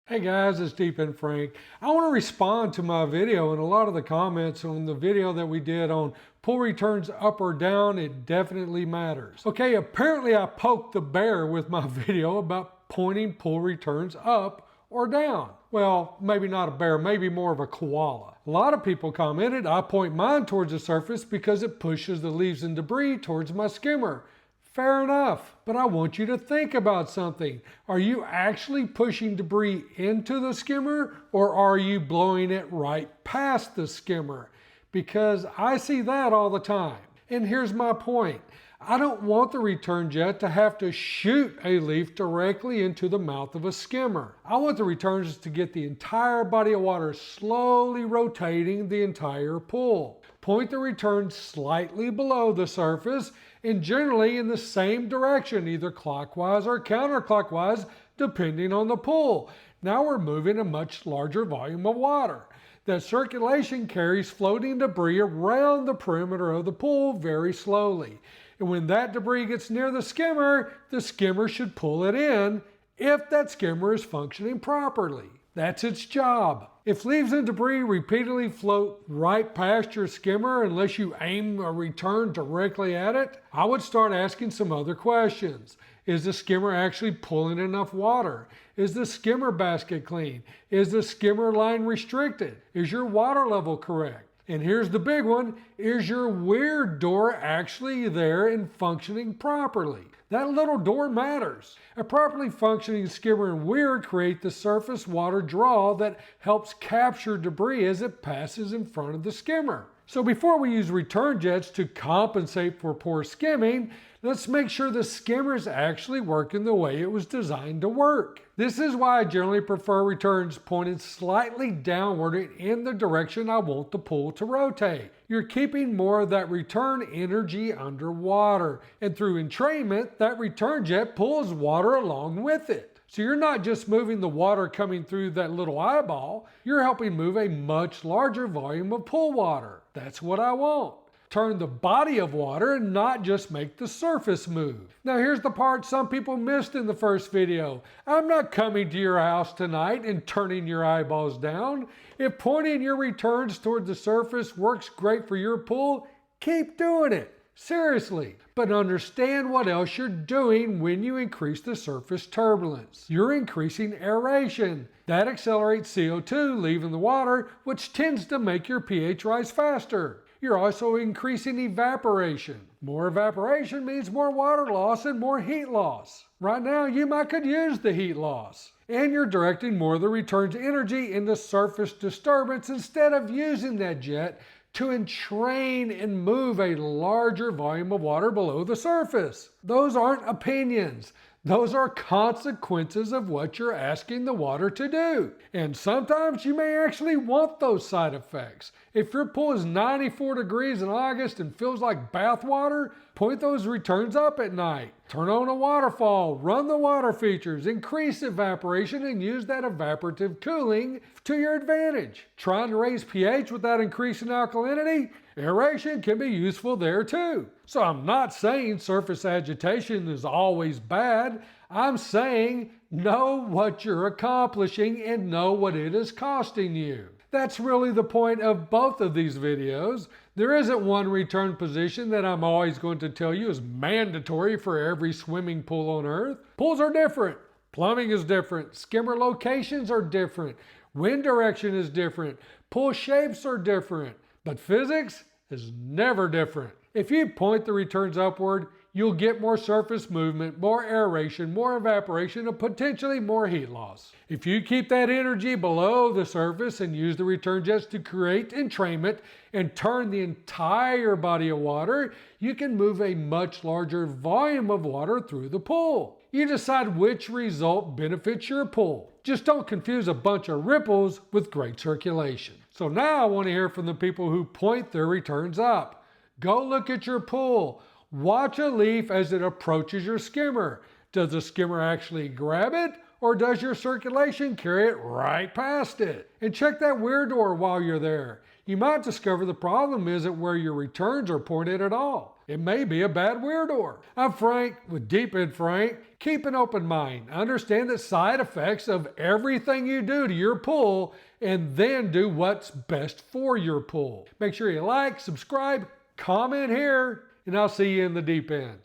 Hey guys, it's Deep and Frank. I want to respond to my video and a lot of the comments on the video that we did on pull returns up or down. It definitely matters. Okay, apparently I poked the bear with my video about pointing pull returns up or down. Well, maybe not a bear, maybe more of a koala. A lot of people commented I point mine towards the surface because it pushes the leaves and debris towards my skimmer. Fair enough, but I want you to think about something. Are you actually pushing debris into the skimmer or are you blowing it right past the skimmer? Because I see that all the time. And here's my point. I don't want the return jet to have to shoot a leaf directly into the mouth of a skimmer. I want the returns to get the entire body of water slowly rotating the entire pool. Point the return slightly below the surface and generally in the same direction, either clockwise or counterclockwise, depending on the pull. Now we're moving a much larger volume of water. That circulation carries floating debris around the perimeter of the pool very slowly. And when that debris gets near the skimmer should pull it in if that skimmer is functioning properly. That's its job. If leaves and debris repeatedly float right past your skimmer unless you aim a return directly at it, I would start asking some other questions. Is the skimmer actually pulling enough water? Is the skimmer basket clean? Is the skimmer line restricted? Is your water level correct? And here's the big one, is your weir door actually there and functioning properly? That little door matters. A properly functioning skimmer and weir create the surface water draw that helps capture debris as it passes in front of the skimmer. So before we use return jets to compensate for poor skimming, let's make sure the skimmer is actually working the way it was designed to work. This is why I generally prefer returns pointed slightly downward and in the direction I want the pool to rotate. You're keeping more of that return energy underwater, and through entrainment, that return jet pulls water along with it. So you're not just moving the water coming through that little eyeball, you're helping move a much larger volume of pool water. That's what I want. Turn the body of water and not just make the surface move. Now here's the part some people missed in the first video. I'm not coming to your house tonight and turning your eyeballs down. If pointing your returns toward the surface works great for your pool, keep doing it. Seriously, but understand what else you're doing when you increase the surface turbulence. You're increasing aeration. That accelerates CO2 leaving the water, which tends to make your pH rise faster. You're also increasing evaporation. More evaporation means more water loss and more heat loss. Right now, you could use the heat loss. And you're directing more of the return's energy into surface disturbance instead of using that jet to entrain and move a larger volume of water below the surface. Those aren't opinions. Those are consequences of what you're asking the water to do. And sometimes you may actually want those side effects. If your pool is 94 degrees in August and feels like bath water, point those returns up at night. Turn on a waterfall, run the water features, increase evaporation, and use that evaporative cooling to your advantage. Trying to raise pH without increasing alkalinity? Aeration can be useful there too. So I'm not saying surface agitation is always bad. I'm saying know what you're accomplishing and know what it is costing you. That's really the point of both of these videos. There isn't one return position that I'm always going to tell you is mandatory for every swimming pool on earth. Pools are different. Plumbing is different. Skimmer locations are different. Wind direction is different. Pool shapes are different. But physics is never different. If you point the returns upward, you'll get more surface movement, more aeration, more evaporation, and potentially more heat loss. If you keep that energy below the surface and use the return jets to create entrainment and turn the entire body of water, you can move a much larger volume of water through the pool. You decide which result benefits your pool. Just don't confuse a bunch of ripples with great circulation. So now I want to hear from the people who point their returns up. Go look at your pool. Watch a leaf as it approaches your skimmer. Does the skimmer actually grab it Or does your circulation carry it right past it? And check that weir door while you're there. You might discover the problem isn't where your returns are pointed at all. It may be a bad weir door. I'm Frank with Deep in Frank. Keep an open mind. Understand the side effects of everything you do to your pool, and then do what's best for your pool. Make sure you like, subscribe, comment here, and I'll see you in the deep end.